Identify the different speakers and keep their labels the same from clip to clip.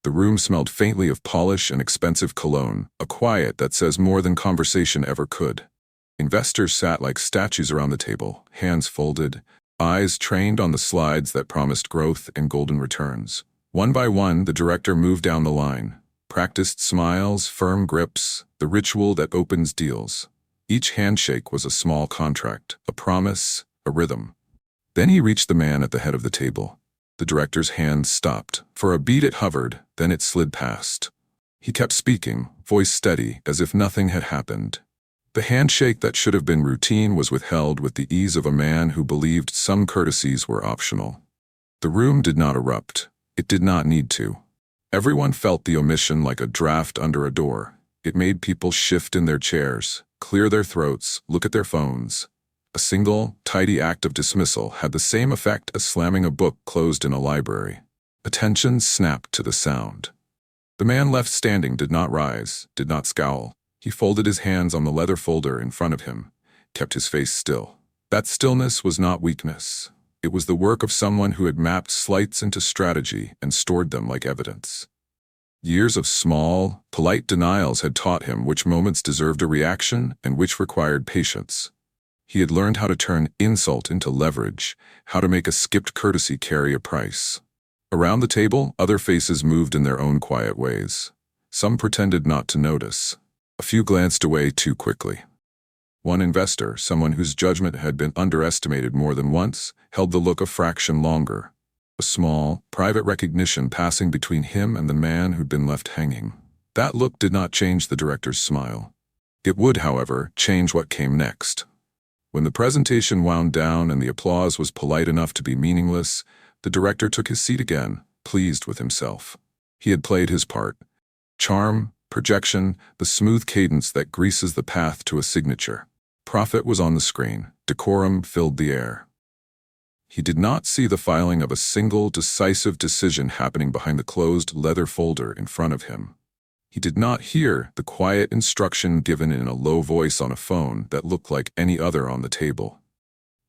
Speaker 1: The room smelled faintly of polish and expensive cologne, a quiet that says more than conversation ever could. Investors sat like statues around the table, hands folded, eyes trained on the slides that promised growth and golden returns. One by one, the director moved down the line. Practiced smiles, firm grips, the ritual that opens deals. Each handshake was a small contract, a promise, a rhythm. Then he reached the man at the head of the table. The director's hand stopped. For a beat it hovered, then it slid past. He kept speaking, voice steady, as if nothing had happened. The handshake that should have been routine was withheld with the ease of a man who believed some courtesies were optional. The room did not erupt. It did not need to. Everyone felt the omission like a draft under a door. It made people shift in their chairs, clear their throats, look at their phones. A single, tidy act of dismissal had the same effect as slamming a book closed in a library. Attention snapped to the sound. The man left standing did not rise, did not scowl. He folded his hands on the leather folder in front of him, kept his face still. That stillness was not weakness. It was the work of someone who had mapped slights into strategy and stored them like evidence. Years of small, polite denials had taught him which moments deserved a reaction and which required patience. He had learned how to turn insult into leverage, how to make a skipped courtesy carry a price. Around the table, other faces moved in their own quiet ways. Some pretended not to notice. A few glanced away too quickly. One investor, someone whose judgment had been underestimated more than once, held the look a fraction longer. A small, private recognition passing between him and the man who'd been left hanging. That look did not change the director's smile. It would, however, change what came next. When the presentation wound down and the applause was polite enough to be meaningless, the director took his seat again, pleased with himself. He had played his part. Charm, projection, the smooth cadence that greases the path to a signature. Profit was on the screen. Decorum filled the air. He did not see the filing of a single decisive decision happening behind the closed leather folder in front of him. He did not hear the quiet instruction given in a low voice on a phone that looked like any other on the table.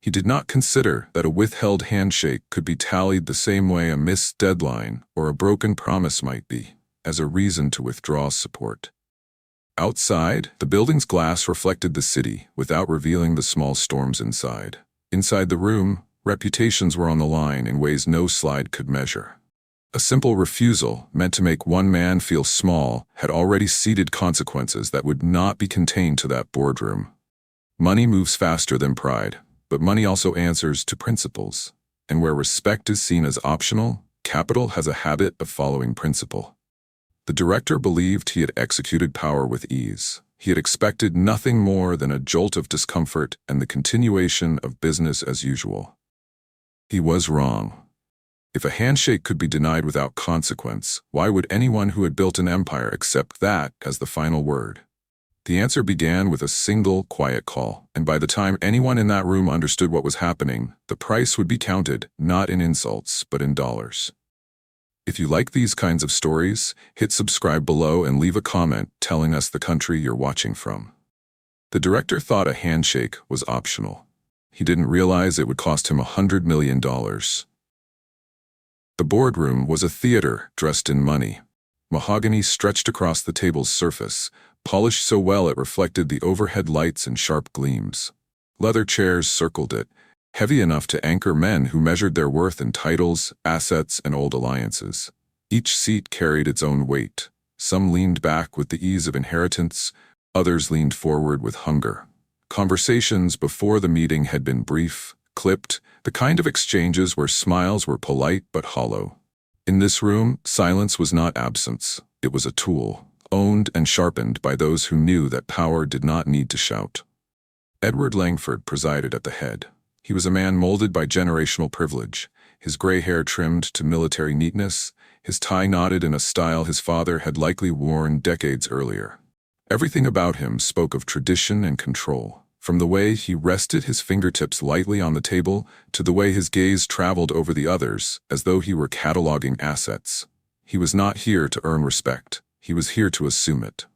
Speaker 1: He did not consider that a withheld handshake could be tallied the same way a missed deadline or a broken promise might be, as a reason to withdraw support. Outside, the building's glass reflected the city without revealing the small storms inside. Inside the room, reputations were on the line in ways no slide could measure. A simple refusal, meant to make one man feel small, had already seeded consequences that would not be contained to that boardroom. Money moves faster than pride, but money also answers to principles. And where respect is seen as optional, capital has a habit of following principle. The director believed he had executed power with ease. He had expected nothing more than a jolt of discomfort and the continuation of business as usual. He was wrong. If a handshake could be denied without consequence, why would anyone who had built an empire accept that as the final word? The answer began with a single, quiet call, and by the time anyone in that room understood what was happening, the price would be counted not in insults, but in dollars. If you like these kinds of stories, hit subscribe below and leave a comment telling us the country you're watching from. The director thought a handshake was optional. He didn't realize it would cost him $100 million. The boardroom was a theater dressed in money. Mahogany stretched across the table's surface, polished so well it reflected the overhead lights and sharp gleams. Leather chairs circled it, heavy enough to anchor men who measured their worth in titles, assets, and old alliances. Each seat carried its own weight. Some leaned back with the ease of inheritance, others leaned forward with hunger. Conversations before the meeting had been brief, clipped, the kind of exchanges where smiles were polite but hollow. In this room, silence was not absence. It was a tool, owned and sharpened by those who knew that power did not need to shout. Edward Langford presided at the head. He was a man molded by generational privilege, his gray hair trimmed to military neatness, his tie knotted in a style his father had likely worn decades earlier. Everything about him spoke of tradition and control, from the way he rested his fingertips lightly on the table to the way his gaze traveled over the others as though he were cataloging assets. He was not here to earn respect. He was here to assume it.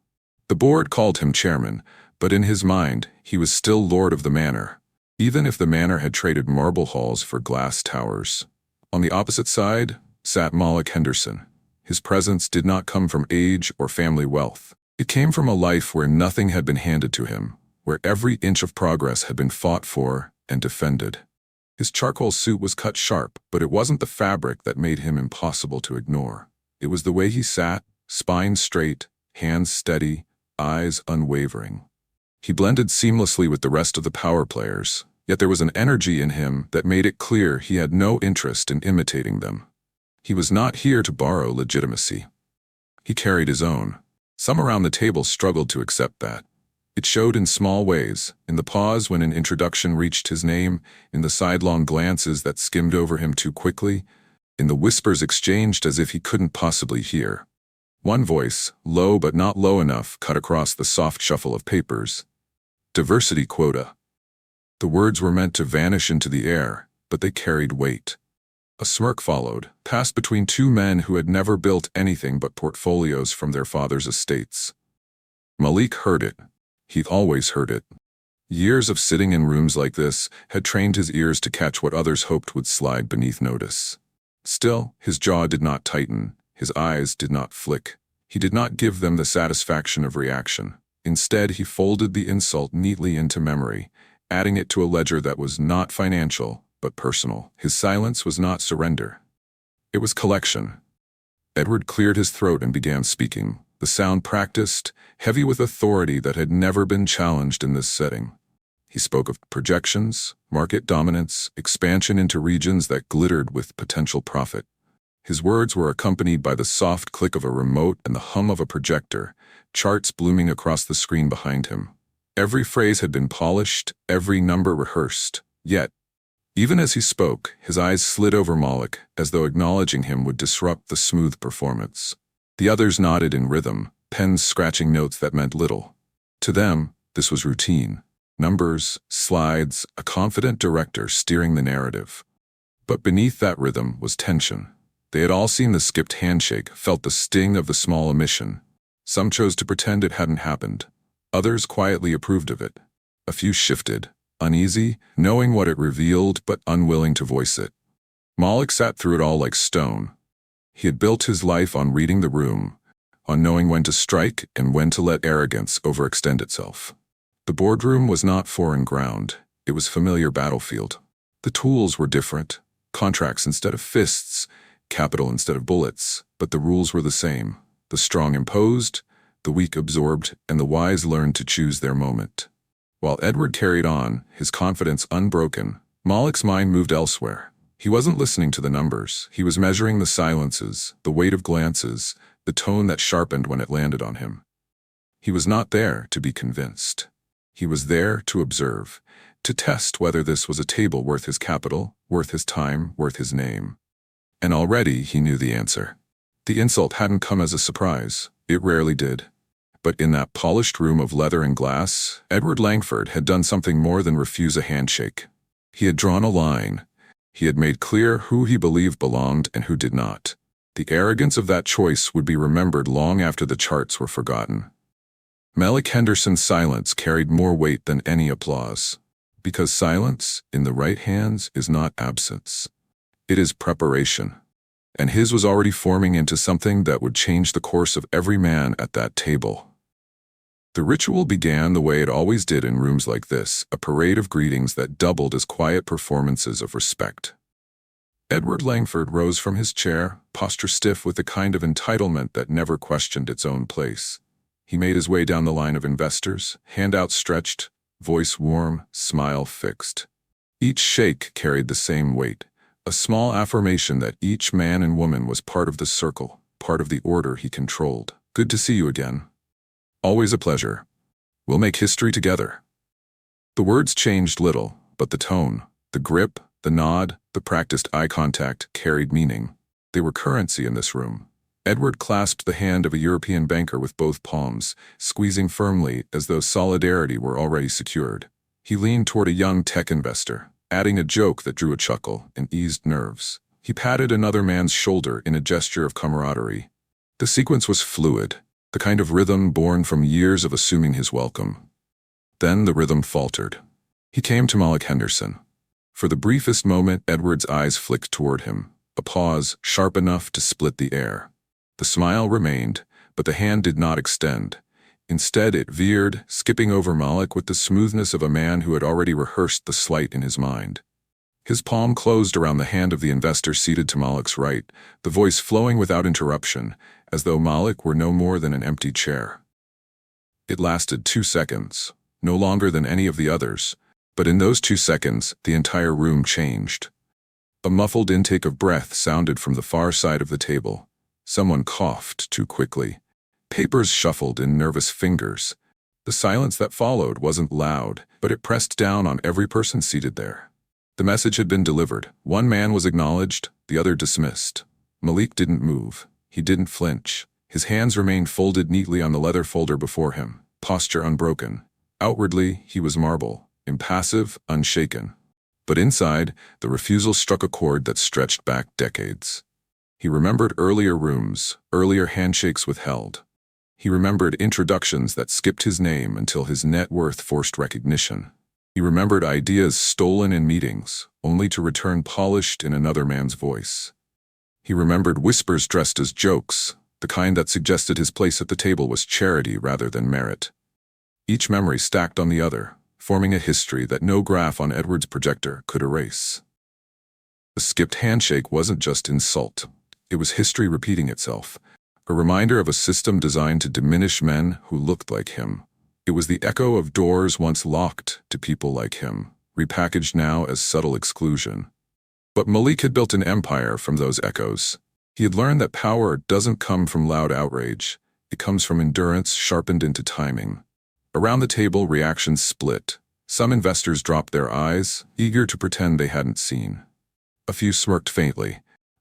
Speaker 1: The board called him chairman, but in his mind, he was still lord of the manor, even if the manor had traded marble halls for glass towers. On the opposite side sat Malik Henderson. His presence did not come from age or family wealth. It came from a life where nothing had been handed to him, where every inch of progress had been fought for and defended. His charcoal suit was cut sharp, but it wasn't the fabric that made him impossible to ignore. It was the way he sat, spine straight, hands steady, eyes unwavering. He blended seamlessly with the rest of the power players, yet there was an energy in him that made it clear he had no interest in imitating them. He was not here to borrow legitimacy. He carried his own. Some around the table struggled to accept that. It showed in small ways, in the pause when an introduction reached his name, in the sidelong glances that skimmed over him too quickly, in the whispers exchanged as if he couldn't possibly hear. One voice, low but not low enough, cut across the soft shuffle of papers. Diversity quota. The words were meant to vanish into the air, but they carried weight. A smirk followed, passed between two men who had never built anything but portfolios from their fathers' estates. Malik heard it. He'd always heard it. Years of sitting in rooms like this had trained his ears to catch what others hoped would slide beneath notice. Still, his jaw did not tighten, his eyes did not flick. He did not give them the satisfaction of reaction. Instead, he folded the insult neatly into memory, adding it to a ledger that was not financial, but personal. His silence was not surrender. It was collection. Edward cleared his throat and began speaking, the sound practiced, heavy with authority that had never been challenged in this setting. He spoke of projections, market dominance, expansion into regions that glittered with potential profit. His words were accompanied by the soft click of a remote and the hum of a projector, charts blooming across the screen behind him. Every phrase had been polished, every number rehearsed. Yet, even as he spoke, his eyes slid over Malik, as though acknowledging him would disrupt the smooth performance. The others nodded in rhythm, pens scratching notes that meant little. To them, this was routine. Numbers, slides, a confident director steering the narrative. But beneath that rhythm was tension. They had all seen the skipped handshake, felt the sting of the small omission. Some chose to pretend it hadn't happened. Others quietly approved of it. A few shifted, uneasy, knowing what it revealed but unwilling to voice it. Malik sat through it all like stone. He had built his life on reading the room, on knowing when to strike and when to let arrogance overextend itself. The boardroom was not foreign ground. It was familiar battlefield. The tools were different, contracts instead of fists, capital instead of bullets, but the rules were the same. The strong imposed, the weak absorbed, and the wise learned to choose their moment. While Edward carried on, his confidence unbroken, Malik's mind moved elsewhere. He wasn't listening to the numbers. He was measuring the silences, the weight of glances, the tone that sharpened when it landed on him. He was not there to be convinced. He was there to observe, to test whether this was a table worth his capital, worth his time, worth his name. And already he knew the answer. The insult hadn't come as a surprise. It rarely did. But in that polished room of leather and glass, Edward Langford had done something more than refuse a handshake. He had drawn a line. He had made clear who he believed belonged and who did not. The arrogance of that choice would be remembered long after the charts were forgotten. Malik Henderson's silence carried more weight than any applause. Because silence, in the right hands, is not absence. It is preparation. And his was already forming into something that would change the course of every man at that table. The ritual began the way it always did in rooms like this, a parade of greetings that doubled as quiet performances of respect. Edward Langford rose from his chair, posture stiff with a kind of entitlement that never questioned its own place. He made his way down the line of investors, hand outstretched, voice warm, smile fixed. Each shake carried the same weight, a small affirmation that each man and woman was part of the circle, part of the order he controlled. Good to see you again. Always a pleasure. We'll make history together. The words changed little, but the tone, the grip, the nod, the practiced eye contact carried meaning. They were currency in this room. Edward clasped the hand of a European banker with both palms, squeezing firmly as though solidarity were already secured. He leaned toward a young tech investor, adding a joke that drew a chuckle and eased nerves. He patted another man's shoulder in a gesture of camaraderie. The sequence was fluid, the kind of rhythm born from years of assuming his welcome. Then the rhythm faltered. He came to Malik Henderson. For the briefest moment, Edward's eyes flicked toward him, a pause sharp enough to split the air. The smile remained, but the hand did not extend. Instead, it veered, skipping over Malik with the smoothness of a man who had already rehearsed the slight in his mind. His palm closed around the hand of the investor seated to Malik's right, the voice flowing without interruption, as though Malik were no more than an empty chair. It lasted 2 seconds, no longer than any of the others, but in those 2 seconds, the entire room changed. A muffled intake of breath sounded from the far side of the table. Someone coughed too quickly. Papers shuffled in nervous fingers. The silence that followed wasn't loud, but it pressed down on every person seated there. The message had been delivered. One man was acknowledged, the other dismissed. Malik didn't move. He didn't flinch. His hands remained folded neatly on the leather folder before him, posture unbroken. Outwardly, he was marble, impassive, unshaken. But inside, the refusal struck a chord that stretched back decades. He remembered earlier rooms, earlier handshakes withheld. He remembered introductions that skipped his name until his net worth forced recognition. He remembered ideas stolen in meetings, only to return polished in another man's voice. He remembered whispers dressed as jokes, the kind that suggested his place at the table was charity rather than merit. Each memory stacked on the other, forming a history that no graph on Edward's projector could erase. The skipped handshake wasn't just insult. It was history repeating itself, a reminder of a system designed to diminish men who looked like him. It was the echo of doors once locked to people like him, repackaged now as subtle exclusion. But Malik had built an empire from those echoes. He had learned that power doesn't come from loud outrage. It comes from endurance sharpened into timing. Around the table, reactions split. Some investors dropped their eyes, eager to pretend they hadn't seen. A few smirked faintly,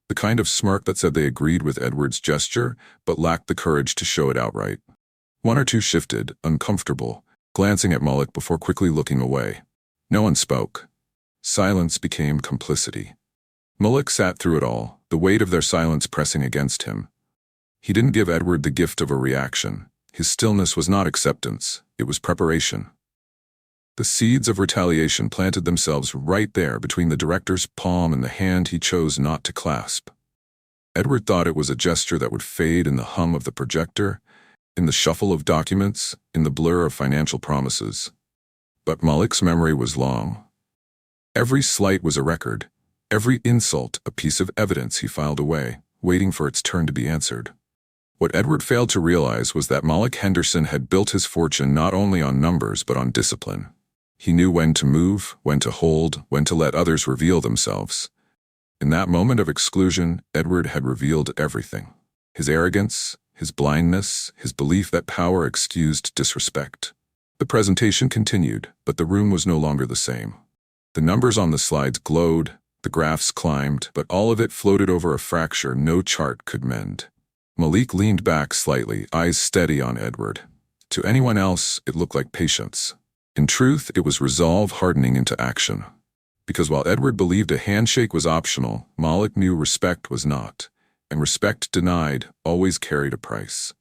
Speaker 1: the kind of smirk that said they agreed with Edward's gesture, but lacked the courage to show it outright. One or two shifted, uncomfortable, glancing at Malik before quickly looking away. No one spoke. Silence became complicity. Malik sat through it all, the weight of their silence pressing against him. He didn't give Edward the gift of a reaction. His stillness was not acceptance, it was preparation. The seeds of retaliation planted themselves right there between the director's palm and the hand he chose not to clasp. Edward thought it was a gesture that would fade in the hum of the projector, in the shuffle of documents, in the blur of financial promises. But Malik's memory was long. Every slight was a record, every insult a piece of evidence he filed away, waiting for its turn to be answered. What Edward failed to realize was that Malik Henderson had built his fortune not only on numbers but on discipline. He knew when to move, when to hold, when to let others reveal themselves. In that moment of exclusion, Edward had revealed everything. His arrogance, his blindness, his belief that power excused disrespect. The presentation continued, but the room was no longer the same. The numbers on the slides glowed, the graphs climbed, but all of it floated over a fracture no chart could mend. Malik leaned back slightly, eyes steady on Edward. To anyone else, it looked like patience. In truth, it was resolve hardening into action. Because while Edward believed a handshake was optional, Malik knew respect was not, and respect denied always carried a price.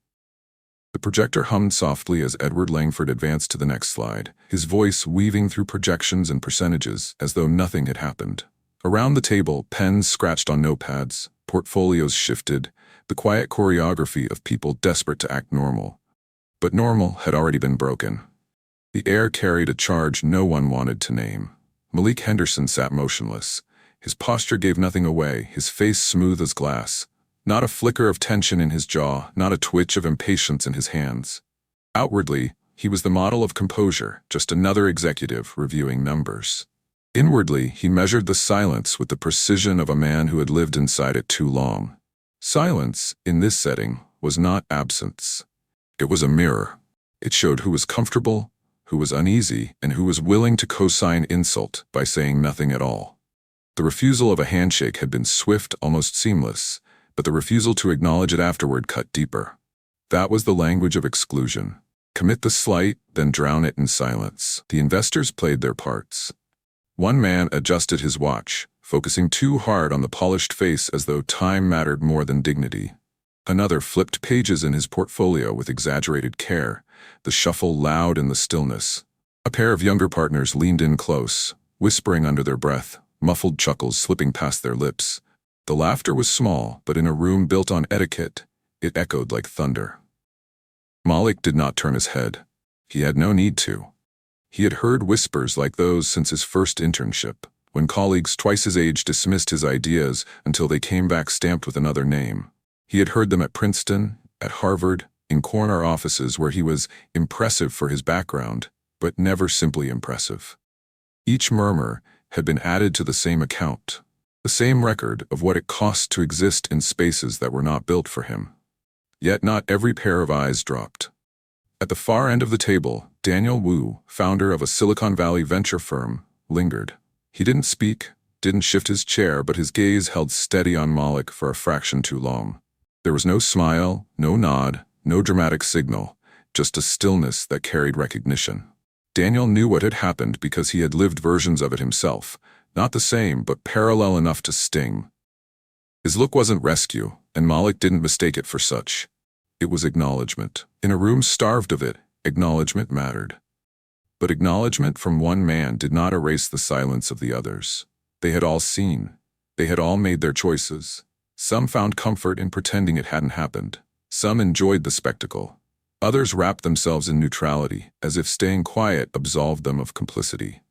Speaker 1: The projector hummed softly as Edward Langford advanced to the next slide, his voice weaving through projections and percentages as though nothing had happened. Around the table, pens scratched on notepads, portfolios shifted, the quiet choreography of people desperate to act normal. But normal had already been broken. The air carried a charge no one wanted to name. Malik Henderson sat motionless. His posture gave nothing away, his face smooth as glass. Not a flicker of tension in his jaw, not a twitch of impatience in his hands. Outwardly, he was the model of composure, just another executive reviewing numbers. Inwardly, he measured the silence with the precision of a man who had lived inside it too long. Silence, in this setting, was not absence. It was a mirror. It showed who was comfortable, who was uneasy, and who was willing to co-sign insult by saying nothing at all. The refusal of a handshake had been swift, almost seamless, but the refusal to acknowledge it afterward cut deeper. That was the language of exclusion. Commit the slight, then drown it in silence. The investors played their parts. One man adjusted his watch, focusing too hard on the polished face as though time mattered more than dignity. Another flipped pages in his portfolio with exaggerated care, the shuffle loud in the stillness. A pair of younger partners leaned in close, whispering under their breath, muffled chuckles slipping past their lips. The laughter was small, but in a room built on etiquette, It echoed like thunder. Malik did not turn his head. He had no need to. He had heard whispers like those since his first internship, when colleagues twice his age dismissed his ideas until they came back stamped with another name. He had heard them at Princeton, at Harvard, in corner offices where he was impressive for his background, but never simply impressive. Each murmur had been added to the same account, the same record of what it cost to exist in spaces that were not built for him. Yet not every pair of eyes dropped. At the far end of the table, Daniel Wu, founder of a Silicon Valley venture firm, lingered. He didn't speak, didn't shift his chair, but his gaze held steady on Malik for a fraction too long. There was no smile, no nod, no dramatic signal, just a stillness that carried recognition. Daniel knew what had happened because he had lived versions of it himself, not the same, but parallel enough to sting. His look wasn't rescue, and Malik didn't mistake it for such. It was acknowledgement. In a room starved of it, acknowledgement mattered. But acknowledgement from one man did not erase the silence of the others. They had all seen. They had all made their choices. Some found comfort in pretending it hadn't happened. Some enjoyed the spectacle. Others wrapped themselves in neutrality, as if staying quiet absolved them of complicity.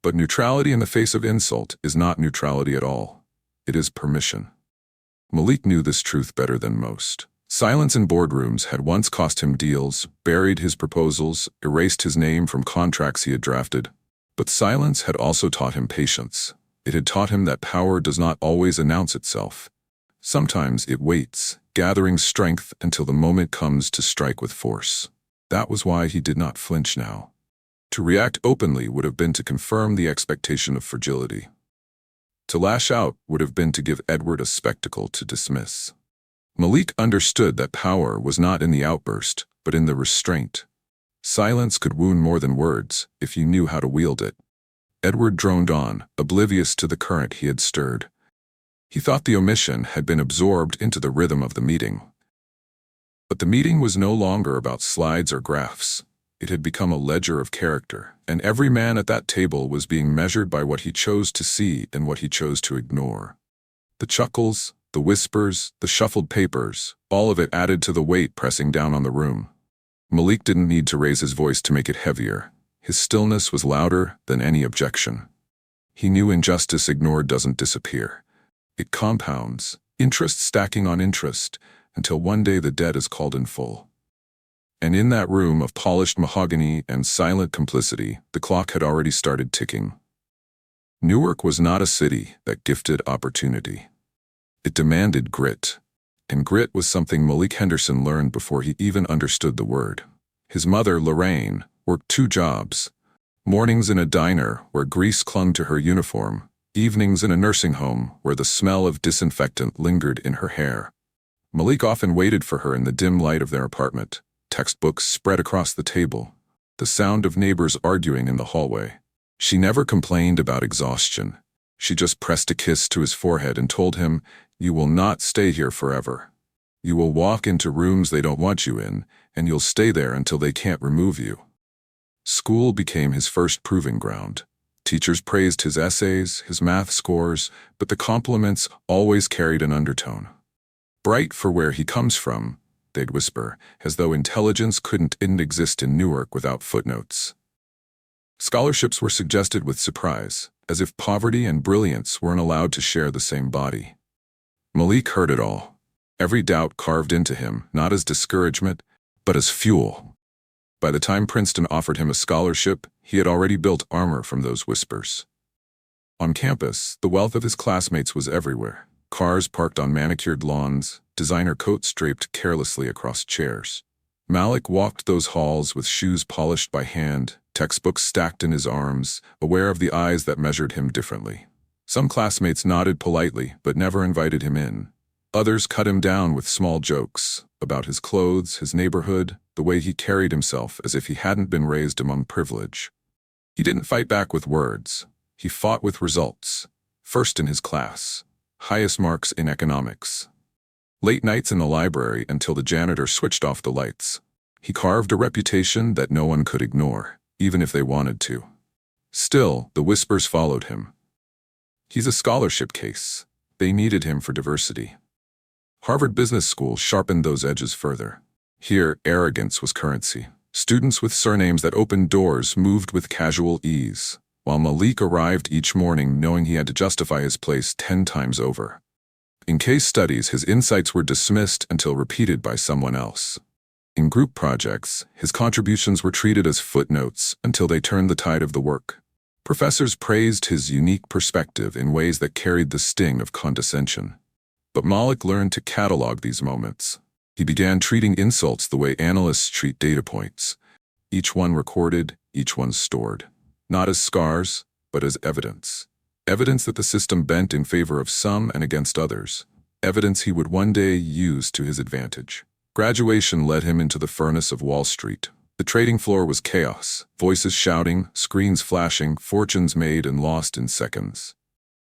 Speaker 1: But neutrality in the face of insult is not neutrality at all. It is permission. Malik knew this truth better than most. Silence in boardrooms had once cost him deals, buried his proposals, erased his name from contracts he had drafted. But silence had also taught him patience. It had taught him that power does not always announce itself. Sometimes it waits, gathering strength until the moment comes to strike with force. That was why he did not flinch now. To react openly would have been to confirm the expectation of fragility. To lash out would have been to give Edward a spectacle to dismiss. Malik understood that power was not in the outburst, but in the restraint. Silence could wound more than words, if you knew how to wield it. Edward droned on, oblivious to the current he had stirred. He thought the omission had been absorbed into the rhythm of the meeting. But the meeting was no longer about slides or graphs. It had become a ledger of character, and every man at that table was being measured by what he chose to see and what he chose to ignore. The chuckles, the whispers, the shuffled papers, all of it added to the weight pressing down on the room. Malik didn't need to raise his voice to make it heavier. His stillness was louder than any objection. He knew injustice ignored doesn't disappear. It compounds, interest stacking on interest, until one day the debt is called in full. And in that room of polished mahogany and silent complicity, the clock had already started ticking. Newark was not a city that gifted opportunity. It demanded grit, and grit was something Malik Henderson learned before he even understood the word. His mother, Lorraine, worked 2 jobs: mornings in a diner where grease clung to her uniform, evenings in a nursing home where the smell of disinfectant lingered in her hair. Malik often waited for her in the dim light of their apartment, textbooks spread across the table, the sound of neighbors arguing in the hallway. She never complained about exhaustion. She just pressed a kiss to his forehead and told him, "You will not stay here forever. You will walk into rooms they don't want you in, and you'll stay there until they can't remove you." School became his first proving ground. Teachers praised his essays, his math scores, but the compliments always carried an undertone. "Bright for where he comes from," they'd whisper, as though intelligence couldn't exist in Newark without footnotes. Scholarships were suggested with surprise, as if poverty and brilliance weren't allowed to share the same body. Malik heard it all. Every doubt carved into him, not as discouragement, but as fuel. By the time Princeton offered him a scholarship, he had already built armor from those whispers. On campus, the wealth of his classmates was everywhere. Cars parked on manicured lawns, designer coats draped carelessly across chairs. Malik walked those halls with shoes polished by hand, textbooks stacked in his arms, aware of the eyes that measured him differently. Some classmates nodded politely, but never invited him in. Others cut him down with small jokes about his clothes, his neighborhood, the way he carried himself as if he hadn't been raised among privilege. He didn't fight back with words. He fought with results. First in his class. Highest marks in economics. Late nights in the library until the janitor switched off the lights. He carved a reputation that no one could ignore, even if they wanted to. Still, the whispers followed him. "He's a scholarship case. They needed him for diversity." Harvard Business School sharpened those edges further. Here, arrogance was currency. Students with surnames that opened doors moved with casual ease, while Malik arrived each morning knowing he had to justify his place 10 times over. In case studies, his insights were dismissed until repeated by someone else. In group projects, his contributions were treated as footnotes until they turned the tide of the work. Professors praised his unique perspective in ways that carried the sting of condescension. But Malik learned to catalog these moments. He began treating insults the way analysts treat data points. Each one recorded, each one stored. Not as scars, but as evidence. Evidence that the system bent in favor of some and against others. Evidence he would one day use to his advantage. Graduation led him into the furnace of Wall Street. The trading floor was chaos, voices shouting, screens flashing, fortunes made and lost in seconds.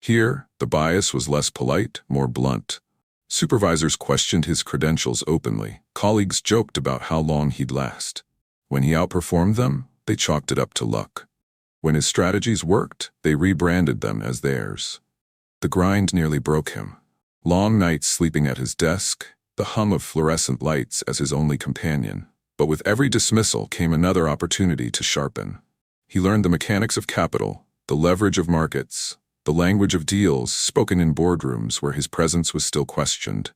Speaker 1: Here, the bias was less polite, more blunt. Supervisors questioned his credentials openly. Colleagues joked about how long he'd last. When he outperformed them, they chalked it up to luck. When his strategies worked, they rebranded them as theirs. The grind nearly broke him. Long nights sleeping at his desk, the hum of fluorescent lights as his only companion. But with every dismissal came another opportunity to sharpen. He learned the mechanics of capital, the leverage of markets, the language of deals spoken in boardrooms where his presence was still questioned.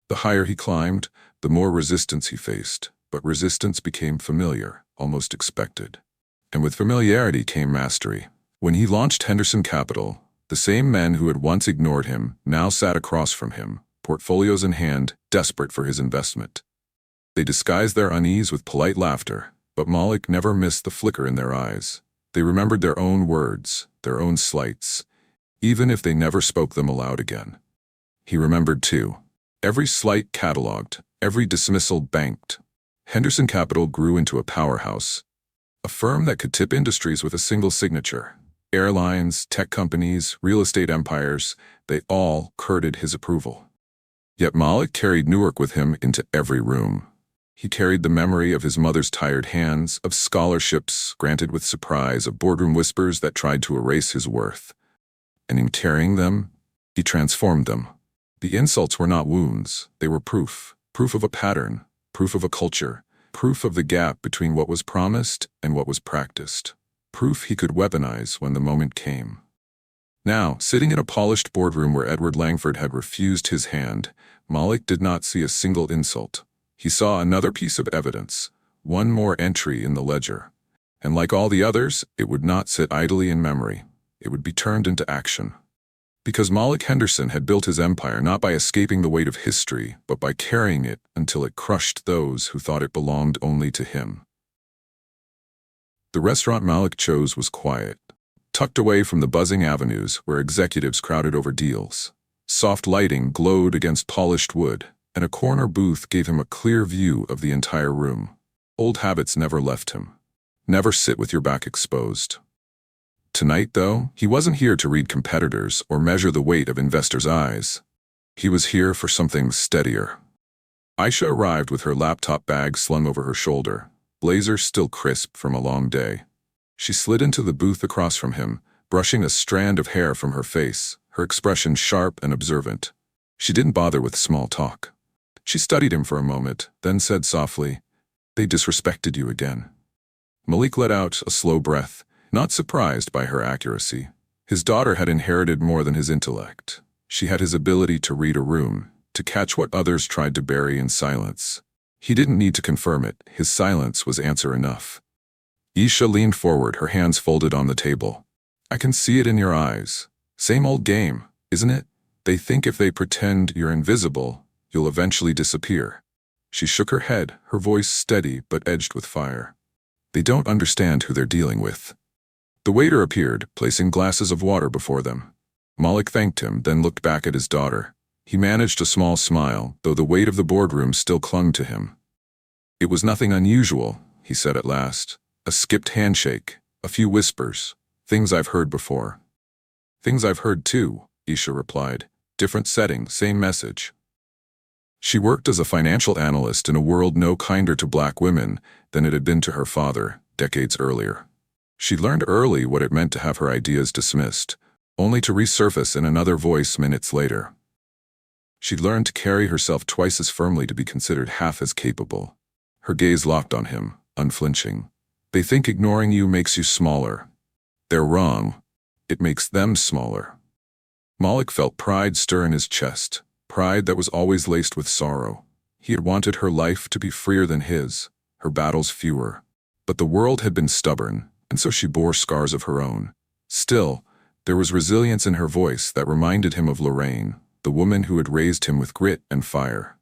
Speaker 1: The higher he climbed, the more resistance he faced, but resistance became familiar, almost expected. And with familiarity came mastery. When he launched Henderson Capital, the same men who had once ignored him now sat across from him, portfolios in hand, desperate for his investment. They disguised their unease with polite laughter, but Malik never missed the flicker in their eyes. They remembered their own words, their own slights, even if they never spoke them aloud again. He remembered, too. Every slight catalogued, every dismissal banked. Henderson Capital grew into a powerhouse, a firm that could tip industries with a single signature. Airlines, tech companies, real estate empires, they all courted his approval. Yet Malik carried Newark with him into every room. He carried the memory of his mother's tired hands, of scholarships granted with surprise, of boardroom whispers that tried to erase his worth. And in carrying them, he transformed them. The insults were not wounds, they were proof of a pattern, proof of a culture, proof of the gap between what was promised and what was practiced, proof he could weaponize when the moment came. Now, sitting in a polished boardroom where Edward Langford had refused his hand, Malik did not see a single insult. He saw another piece of evidence, one more entry in the ledger. And like all the others, it would not sit idly in memory. It would be turned into action. Because Malik Henderson had built his empire not by escaping the weight of history, but by carrying it until it crushed those who thought it belonged only to him. The restaurant Malik chose was quiet, tucked away from the buzzing avenues where executives crowded over deals. Soft lighting glowed against polished wood, and a corner booth gave him a clear view of the entire room. Old habits never left him. Never sit with your back exposed. Tonight, though, he wasn't here to read competitors or measure the weight of investors' eyes. He was here for something steadier. Aisha arrived with her laptop bag slung over her shoulder, blazer still crisp from a long day. She slid into the booth across from him, brushing a strand of hair from her face, her expression sharp and observant. She didn't bother with small talk. She studied him for a moment, then said softly, "They disrespected you again." Malik let out a slow breath, not surprised by her accuracy. His daughter had inherited more than his intellect. She had his ability to read a room, to catch what others tried to bury in silence. He didn't need to confirm it. His silence was answer enough. Isha leaned forward, her hands folded on the table. "I can see it in your eyes. Same old game, isn't it? They think if they pretend you're invisible, you'll eventually disappear." She shook her head, her voice steady but edged with fire. "They don't understand who they're dealing with." The waiter appeared, placing glasses of water before them. Malik thanked him, then looked back at his daughter. He managed a small smile, though the weight of the boardroom still clung to him. "It was nothing unusual," he said at last. "A skipped handshake, a few whispers, things I've heard before." "Things I've heard too," Isha replied. "Different setting, same message." She worked as a financial analyst in a world no kinder to black women than it had been to her father, decades earlier. She learned early what it meant to have her ideas dismissed, only to resurface in another voice minutes later. She'd learned to carry herself twice as firmly to be considered half as capable. Her gaze locked on him, unflinching. They think ignoring you makes you smaller. They're wrong. It makes them smaller. Malik felt pride stir in his chest, pride that was always laced with sorrow. He had wanted her life to be freer than his, her battles fewer. But the world had been stubborn, and so she bore scars of her own. Still, there was resilience in her voice that reminded him of Lorraine, the woman who had raised him with grit and fire.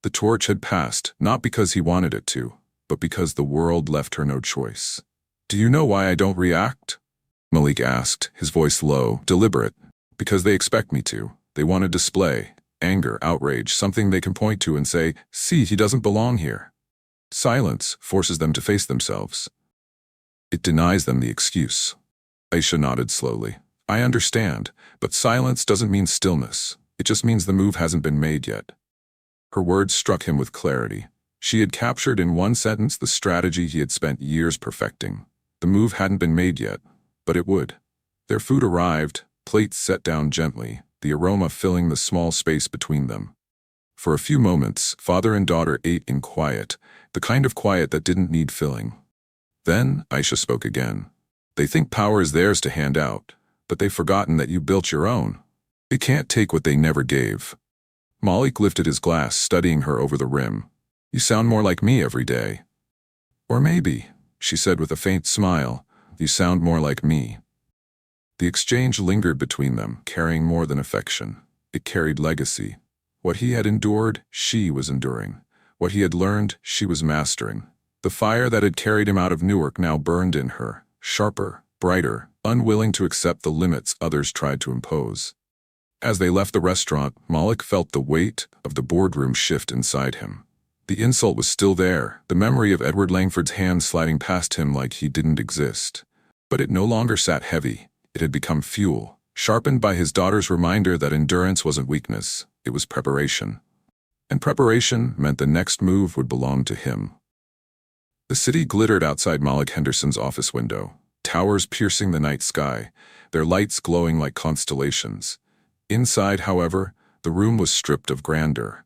Speaker 1: The torch had passed, not because he wanted it to, but because the world left her no choice. "Do you know why I don't react?" Malik asked, his voice low, deliberate. "Because they expect me to. They want to display anger, outrage, something they can point to and say, 'See, he doesn't belong here.' Silence forces them to face themselves. It denies them the excuse." Aisha nodded slowly. "I understand, but silence doesn't mean stillness. It just means the move hasn't been made yet." Her words struck him with clarity. She had captured in one sentence the strategy he had spent years perfecting. The move hadn't been made yet, but it would. Their food arrived, plates set down gently, the aroma filling the small space between them. For a few moments, father and daughter ate in quiet, the kind of quiet that didn't need filling. Then Aisha spoke again. "They think power is theirs to hand out, but they've forgotten that you built your own. They can't take what they never gave." Malik lifted his glass, studying her over the rim. "You sound more like me every day." "Or maybe," she said with a faint smile, "you sound more like me." The exchange lingered between them, carrying more than affection. It carried legacy. What he had endured, she was enduring. What he had learned, she was mastering. The fire that had carried him out of Newark now burned in her, sharper, brighter, unwilling to accept the limits others tried to impose. As they left the restaurant, Malik felt the weight of the boardroom shift inside him. The insult was still there, the memory of Edward Langford's hand sliding past him like he didn't exist. But it no longer sat heavy. It had become fuel, sharpened by his daughter's reminder that endurance wasn't weakness, it was preparation. And preparation meant the next move would belong to him. The city glittered outside Malik Henderson's office window, towers piercing the night sky, their lights glowing like constellations. Inside, however, the room was stripped of grandeur.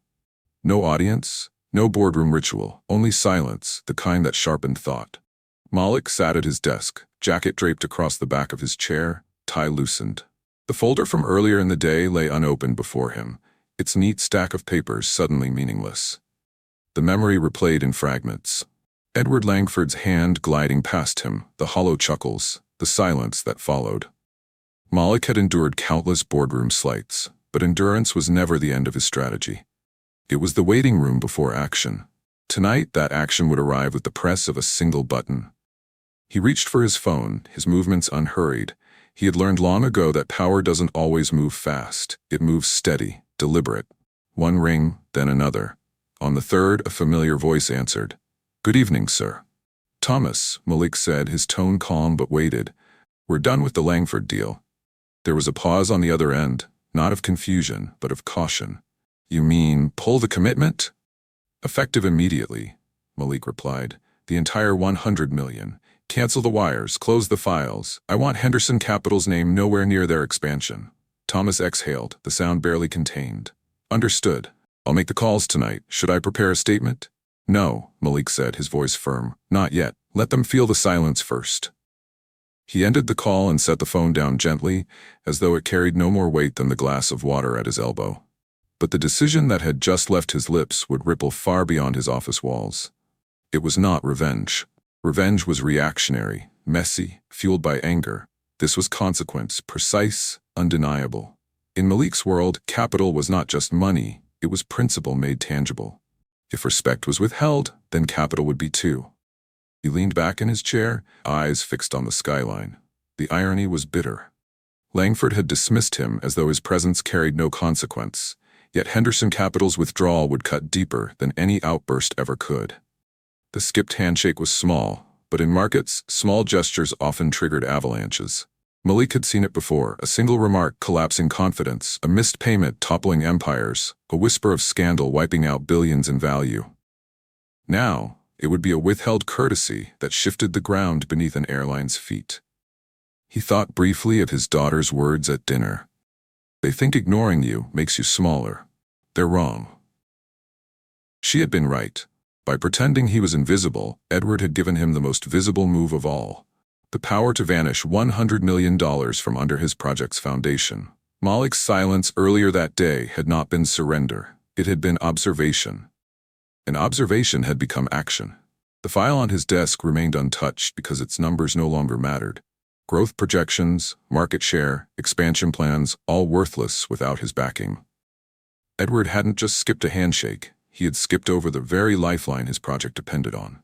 Speaker 1: No audience, no boardroom ritual, only silence, the kind that sharpened thought. Malik sat at his desk, jacket draped across the back of his chair, tie loosened. The folder from earlier in the day lay unopened before him, its neat stack of papers suddenly meaningless. The memory replayed in fragments. Edward Langford's hand gliding past him, the hollow chuckles, the silence that followed. Malik had endured countless boardroom slights, but endurance was never the end of his strategy. It was the waiting room before action. Tonight, that action would arrive with the press of a single button. He reached for his phone, his movements unhurried. He had learned long ago that power doesn't always move fast. It moves steady, deliberate. One ring, then another. On the third, a familiar voice answered. "Good evening, sir." "Thomas," Malik said, his tone calm but weighted. "We're done with the Langford deal." There was a pause on the other end, not of confusion, but of caution. "You mean, pull the commitment?" "Effective immediately," Malik replied. "The entire 100 million. Cancel the wires, close the files. I want Henderson Capital's name nowhere near their expansion." Thomas exhaled, the sound barely contained. "Understood. I'll make the calls tonight. Should I prepare a statement?" "No," Malik said, his voice firm. "Not yet. Let them feel the silence first." He ended the call and set the phone down gently, as though it carried no more weight than the glass of water at his elbow. But the decision that had just left his lips would ripple far beyond his office walls. It was not revenge. Revenge was reactionary, messy, fueled by anger. This was consequence, precise, undeniable. In Malik's world, capital was not just money, it was principle made tangible. If respect was withheld, then capital would be too. He leaned back in his chair, eyes fixed on the skyline. The irony was bitter. Langford had dismissed him as though his presence carried no consequence, yet Henderson Capital's withdrawal would cut deeper than any outburst ever could. The skipped handshake was small, but in markets, small gestures often triggered avalanches. Malik had seen it before, a single remark collapsing confidence, a missed payment toppling empires, a whisper of scandal wiping out billions in value. Now, it would be a withheld courtesy that shifted the ground beneath an airline's feet. He thought briefly of his daughter's words at dinner. "They think ignoring you makes you smaller. They're wrong. She had been right. By pretending he was invisible, Edward had given him the most visible move of all. The power to vanish $100 million from under his project's foundation. Malik's silence earlier that day had not been surrender. It had been observation. And observation had become action. The file on his desk remained untouched because its numbers no longer mattered. Growth projections, market share, expansion plans, all worthless without his backing. Edward hadn't just skipped a handshake. He had skipped over the very lifeline his project depended on.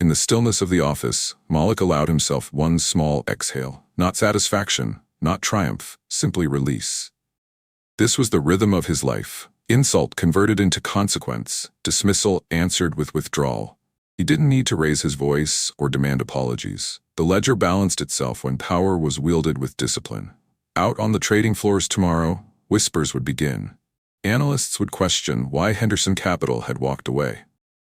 Speaker 1: In the stillness of the office, Malik allowed himself one small exhale. Not satisfaction, not triumph, simply release. This was the rhythm of his life. Insult converted into consequence, dismissal answered with withdrawal. He didn't need to raise his voice or demand apologies. The ledger balanced itself when power was wielded with discipline. Out on the trading floors tomorrow, whispers would begin. Analysts would question why Henderson Capital had walked away.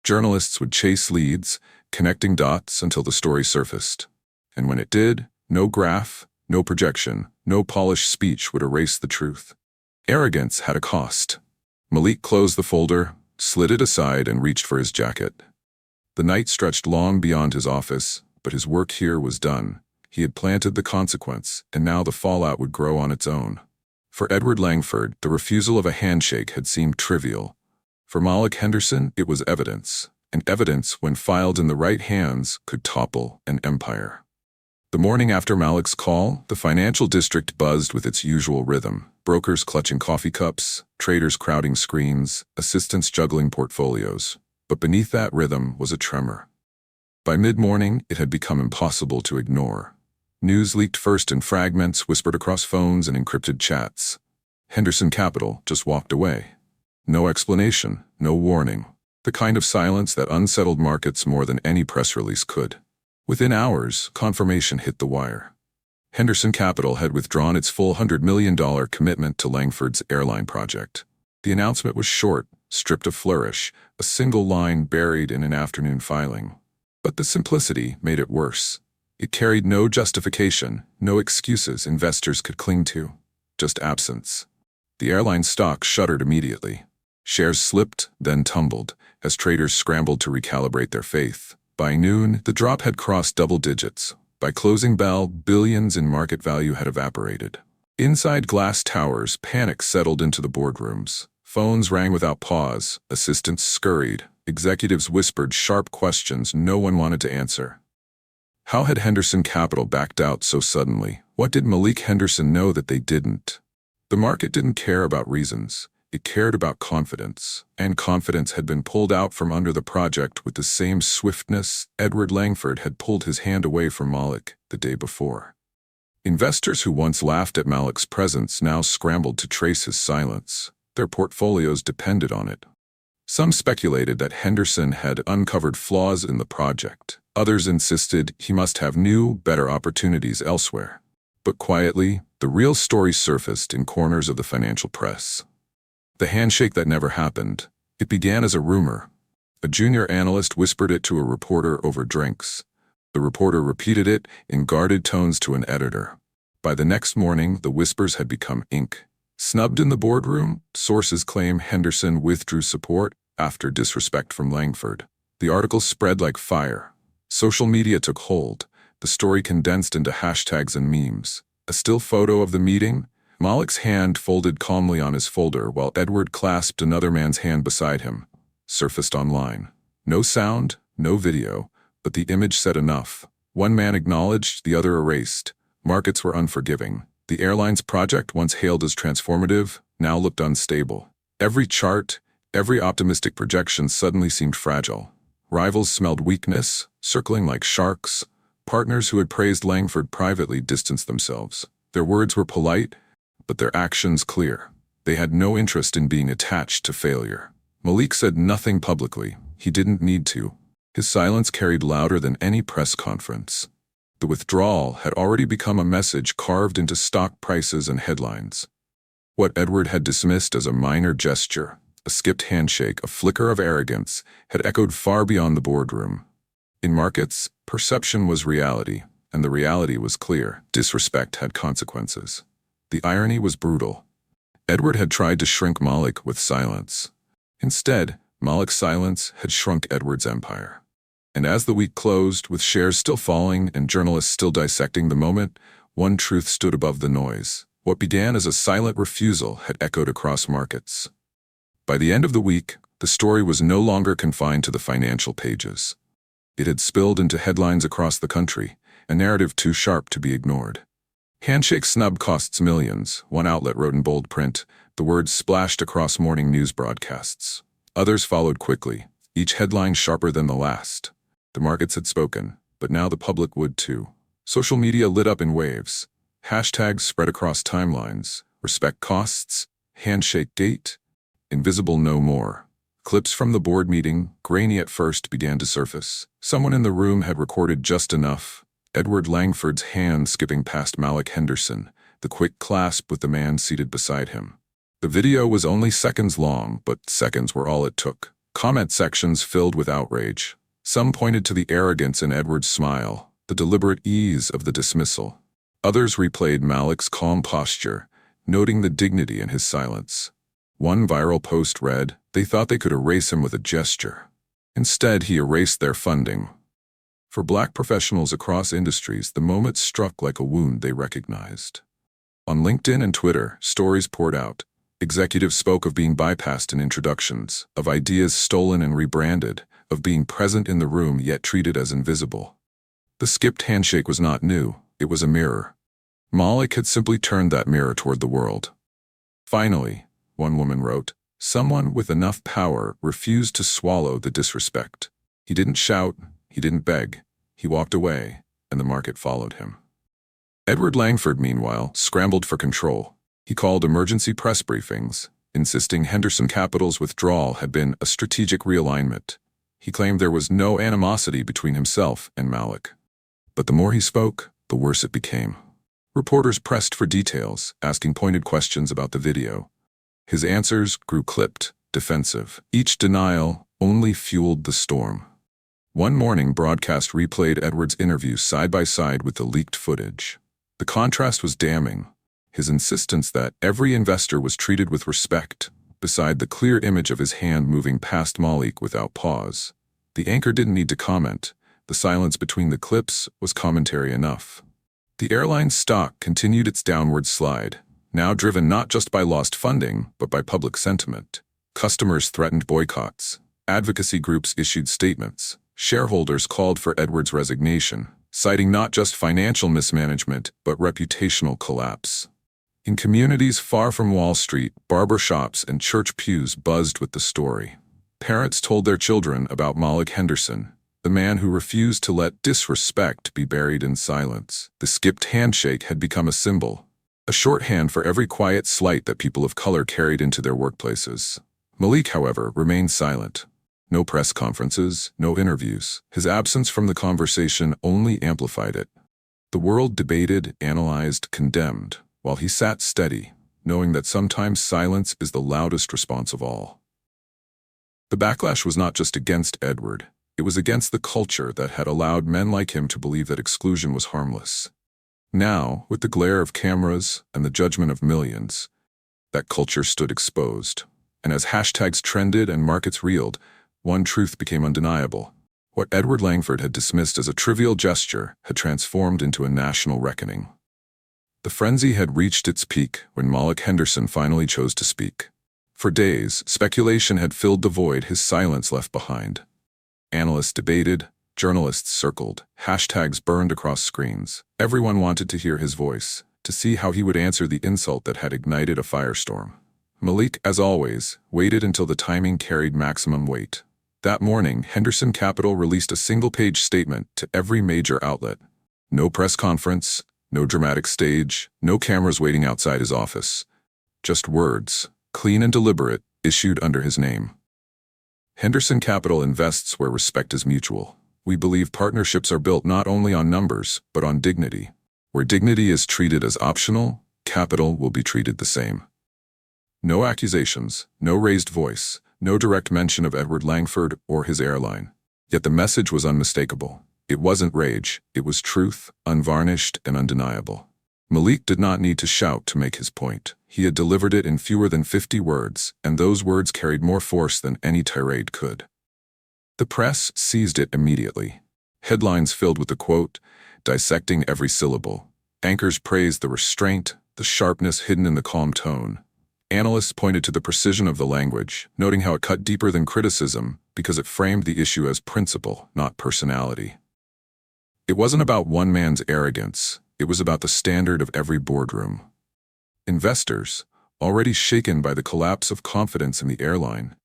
Speaker 1: Journalists would chase leads, connecting dots until the story surfaced. And when it did, no graph, no projection, no polished speech would erase the truth. Arrogance had a cost. Malik closed the folder, slid it aside, and reached for his jacket. The night stretched long beyond his office, but his work here was done. He had planted the consequence, and now the fallout would grow on its own. For Edward Langford, the refusal of a handshake had seemed trivial. For Malik Henderson, it was evidence, and evidence, when filed in the right hands, could topple an empire. The morning after Malik's call, the financial district buzzed with its usual rhythm. Brokers clutching coffee cups, traders crowding screens, assistants juggling portfolios. But beneath that rhythm was a tremor. By mid-morning, it had become impossible to ignore. News leaked first in fragments, whispered across phones and encrypted chats. Henderson Capital just walked away. No explanation, no warning. The kind of silence that unsettled markets more than any press release could. Within hours, confirmation hit the wire. Henderson Capital had withdrawn its full $100 million commitment to Langford's airline project. The announcement was short, stripped of flourish, a single line buried in an afternoon filing. But the simplicity made it worse. It carried no justification, no excuses investors could cling to, just absence. The airline stock shuddered immediately. Shares slipped, then tumbled, as traders scrambled to recalibrate their faith. By noon, the drop had crossed double digits. By closing bell, billions in market value had evaporated. Inside glass towers, panic settled into the boardrooms. Phones rang without pause, assistants scurried, executives whispered sharp questions no one wanted to answer. How had Henderson Capital backed out so suddenly? What did Malik Henderson know that they didn't? The market didn't care about reasons. It cared about confidence. And confidence had been pulled out from under the project with the same swiftness Edward Langford had pulled his hand away from Malik the day before. Investors who once laughed at Malik's presence now scrambled to trace his silence. Their portfolios depended on it. Some speculated that Henderson had uncovered flaws in the project. Others insisted he must have new, better opportunities elsewhere. But quietly, the real story surfaced in corners of the financial press. The handshake that never happened. It began as a rumor. A junior analyst whispered it to a reporter over drinks. The reporter repeated it in guarded tones to an editor. By the next morning, the whispers had become ink. Snubbed in the boardroom, sources claim Henderson withdrew support after disrespect from Langford. The article spread like fire. Social media took hold. The story condensed into hashtags and memes. A still photo of the meeting, Malik's hand folded calmly on his folder while Edward clasped another man's hand beside him, surfaced online. No sound, no video, but the image said enough. One man acknowledged, the other erased. Markets were unforgiving. The airline's project, once hailed as transformative, now looked unstable. Every chart, every optimistic projection suddenly seemed fragile. Rivals smelled weakness, circling like sharks. Partners who had praised Langford privately distanced themselves. Their words were polite, but their actions clear. They had no interest in being attached to failure. Malik said nothing publicly. He didn't need to. His silence carried louder than any press conference. The withdrawal had already become a message carved into stock prices and headlines. What Edward had dismissed as a minor gesture, a skipped handshake, a flicker of arrogance, had echoed far beyond the boardroom. In markets, perception was reality, and the reality was clear. Disrespect had consequences. The irony was brutal. Edward had tried to shrink Malik with silence. Instead, Malik's silence had shrunk Edward's empire. And as the week closed, with shares still falling and journalists still dissecting the moment, one truth stood above the noise. What began as a silent refusal had echoed across markets. By the end of the week, the story was no longer confined to the financial pages. It had spilled into headlines across the country, a narrative too sharp to be ignored. "Handshake snub costs millions," one outlet wrote in bold print. The words splashed across morning news broadcasts. Others followed quickly, each headline sharper than the last. The markets had spoken, but now the public would too. Social media lit up in waves. Hashtags spread across timelines. Respect costs, handshake gate, invisible no more. Clips from the board meeting, grainy at first, began to surface. Someone in the room had recorded just enough. Edward Langford's hand skipping past Malik Henderson, the quick clasp with the man seated beside him. The video was only seconds long, but seconds were all it took. Comment sections filled with outrage. Some pointed to the arrogance in Edward's smile, the deliberate ease of the dismissal. Others replayed Malik's calm posture, noting the dignity in his silence. One viral post read, "They thought they could erase him with a gesture. Instead, he erased their funding." For Black professionals across industries, the moment struck like a wound they recognized. On LinkedIn and Twitter, stories poured out. Executives spoke of being bypassed in introductions, of ideas stolen and rebranded, of being present in the room yet treated as invisible. The skipped handshake was not new, it was a mirror. Malik had simply turned that mirror toward the world. Finally, one woman wrote, someone with enough power refused to swallow the disrespect. He didn't shout, he didn't beg, he walked away, and the market followed him. Edward Langford, meanwhile, scrambled for control. He called emergency press briefings, insisting Henderson Capital's withdrawal had been a strategic realignment. He claimed there was no animosity between himself and Malik. But the more he spoke, the worse it became. Reporters pressed for details, asking pointed questions about the video. His answers grew clipped, defensive. Each denial only fueled the storm. One morning, broadcast replayed Edward's interview side by side with the leaked footage. The contrast was damning. His insistence that every investor was treated with respect, beside the clear image of his hand moving past Malik without pause. The anchor didn't need to comment. The silence between the clips was commentary enough. The airline's stock continued its downward slide, now driven not just by lost funding, but by public sentiment. Customers threatened boycotts. Advocacy groups issued statements. Shareholders called for Edward's resignation, citing not just financial mismanagement, but reputational collapse. In communities far from Wall Street, barber shops and church pews buzzed with the story. Parents told their children about Malik Henderson, the man who refused to let disrespect be buried in silence. The skipped handshake had become a symbol, a shorthand for every quiet slight that people of color carried into their workplaces. Malik, however, remained silent. No press conferences, no interviews. His absence from the conversation only amplified it. The world debated, analyzed, condemned, while he sat steady, knowing that sometimes silence is the loudest response of all. The backlash was not just against Edward. It was against the culture that had allowed men like him to believe that exclusion was harmless. Now, with the glare of cameras and the judgment of millions, that culture stood exposed. And as hashtags trended and markets reeled, one truth became undeniable. What Edward Langford had dismissed as a trivial gesture had transformed into a national reckoning. The frenzy had reached its peak when Malik Henderson finally chose to speak. For days, speculation had filled the void his silence left behind. Analysts debated, journalists circled, hashtags burned across screens. Everyone wanted to hear his voice, to see how he would answer the insult that had ignited a firestorm. Malik, as always, waited until the timing carried maximum weight. That morning, Henderson Capital released a single-page statement to every major outlet. No press conference, no dramatic stage, no cameras waiting outside his office. Just words, clean and deliberate, issued under his name. Henderson Capital invests where respect is mutual. We believe partnerships are built not only on numbers, but on dignity. Where dignity is treated as optional, capital will be treated the same. No accusations, no raised voice, no direct mention of Edward Langford or his airline. Yet the message was unmistakable. It wasn't rage, it was truth, unvarnished and undeniable. Malik did not need to shout to make his point. He had delivered it in fewer than 50 words, and those words carried more force than any tirade could. The press seized it immediately. Headlines filled with the quote, dissecting every syllable. Anchors praised the restraint, the sharpness hidden in the calm tone. Analysts pointed to the precision of the language, noting how it cut deeper than criticism because it framed the issue as principle, not personality. It wasn't about one man's arrogance. It was about the standard of every boardroom. Investors, already shaken by the collapse of confidence in the airline,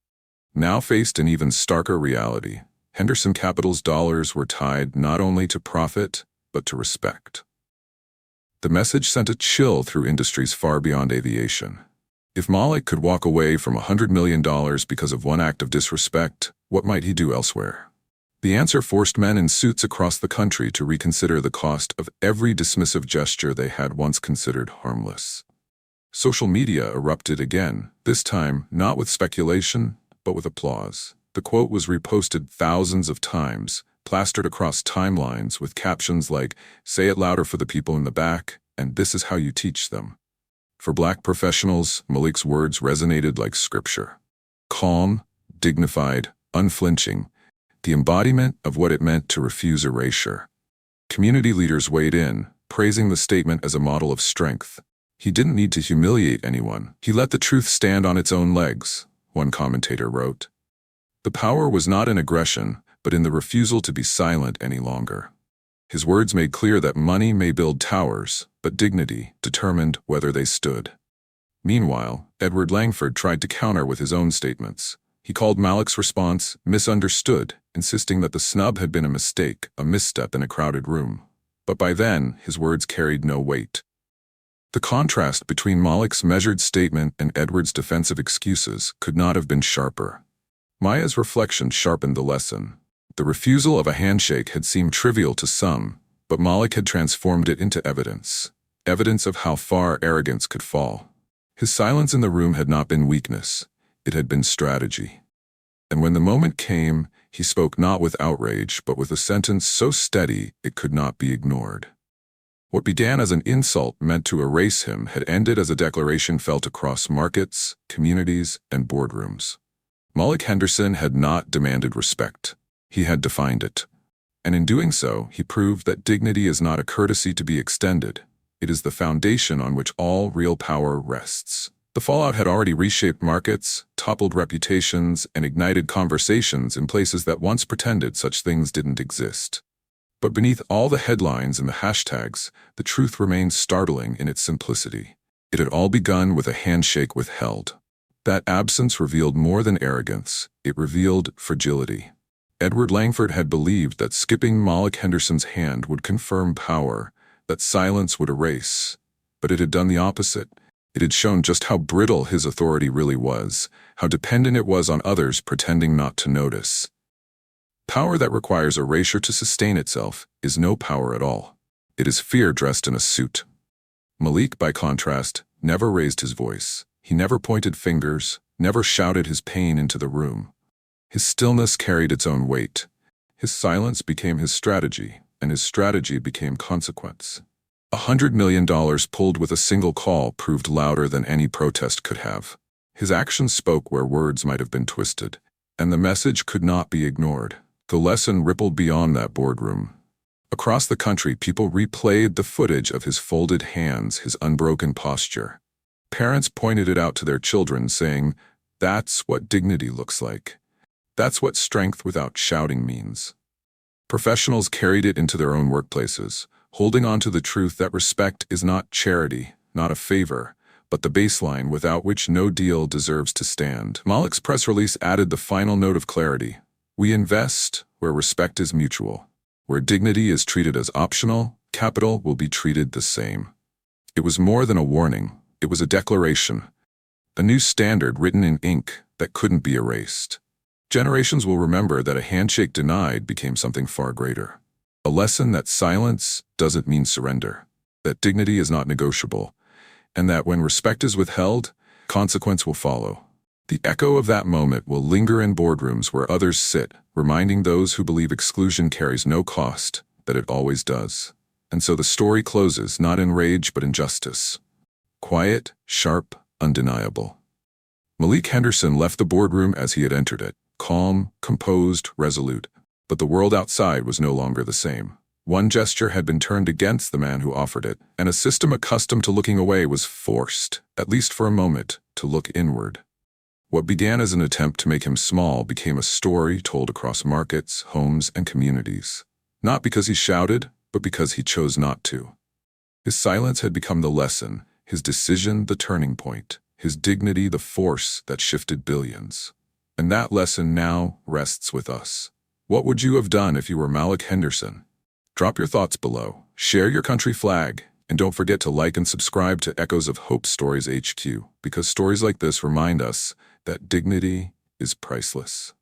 Speaker 1: now faced an even starker reality. Henderson Capital's dollars were tied not only to profit, but to respect. The message sent a chill through industries far beyond aviation. If Malik could walk away from $100 million because of one act of disrespect, what might he do elsewhere? The answer forced men in suits across the country to reconsider the cost of every dismissive gesture they had once considered harmless. Social media erupted again, this time not with speculation, but with applause. The quote was reposted thousands of times, plastered across timelines with captions like, "Say it louder for the people in the back," and "This is how you teach them." For Black professionals, Malik's words resonated like scripture. Calm, dignified, unflinching, the embodiment of what it meant to refuse erasure. Community leaders weighed in, praising the statement as a model of strength. He didn't need to humiliate anyone. He let the truth stand on its own legs, one commentator wrote. The power was not in aggression, but in the refusal to be silent any longer. His words made clear that money may build towers, but dignity determined whether they stood. Meanwhile, Edward Langford tried to counter with his own statements. He called Malik's response misunderstood, insisting that the snub had been a mistake, a misstep in a crowded room. But by then, his words carried no weight. The contrast between Malik's measured statement and Edward's defensive excuses could not have been sharper. Maya's reflection sharpened the lesson. The refusal of a handshake had seemed trivial to some, but Malik had transformed it into evidence. Evidence of how far arrogance could fall. His silence in the room had not been weakness. It had been strategy. And when the moment came, he spoke not with outrage, but with a sentence so steady it could not be ignored. What began as an insult meant to erase him had ended as a declaration felt across markets, communities, and boardrooms. Malik Henderson had not demanded respect. He had defined it. And in doing so, he proved that dignity is not a courtesy to be extended. It is the foundation on which all real power rests. The fallout had already reshaped markets, toppled reputations, and ignited conversations in places that once pretended such things didn't exist. But beneath all the headlines and the hashtags, the truth remained startling in its simplicity. It had all begun with a handshake withheld. That absence revealed more than arrogance. It revealed fragility. Edward Langford had believed that skipping Malik Henderson's hand would confirm power, that silence would erase. But it had done the opposite. It had shown just how brittle his authority really was, how dependent it was on others pretending not to notice. Power that requires erasure to sustain itself is no power at all. It is fear dressed in a suit. Malik, by contrast, never raised his voice. He never pointed fingers, never shouted his pain into the room. His stillness carried its own weight. His silence became his strategy, and his strategy became consequence. $100 million pulled with a single call proved louder than any protest could have. His actions spoke where words might have been twisted, and the message could not be ignored. The lesson rippled beyond that boardroom. Across the country, people replayed the footage of his folded hands, his unbroken posture. Parents pointed it out to their children, saying, "That's what dignity looks like. That's what strength without shouting means." Professionals carried it into their own workplaces, holding on to the truth that respect is not charity, not a favor, but the baseline without which no deal deserves to stand. Malik's press release added the final note of clarity. We invest where respect is mutual. Where dignity is treated as optional, capital will be treated the same. It was more than a warning. It was a declaration. A new standard written in ink that couldn't be erased. Generations will remember that a handshake denied became something far greater. A lesson that silence doesn't mean surrender, that dignity is not negotiable, and that when respect is withheld, consequence will follow. The echo of that moment will linger in boardrooms where others sit, reminding those who believe exclusion carries no cost that it always does. And so the story closes, not in rage but in justice. Quiet, sharp, undeniable. Malik Henderson left the boardroom as he had entered it, calm, composed, resolute. But the world outside was no longer the same. One gesture had been turned against the man who offered it, and a system accustomed to looking away was forced, at least for a moment, to look inward. What began as an attempt to make him small became a story told across markets, homes, and communities. Not because he shouted, but because he chose not to. His silence had become the lesson, his decision the turning point, his dignity the force that shifted billions. And that lesson now rests with us. What would you have done if you were Malik Henderson? Drop your thoughts below, share your country flag, and don't forget to like and subscribe to Echoes of Hope Stories HQ, because stories like this remind us that dignity is priceless.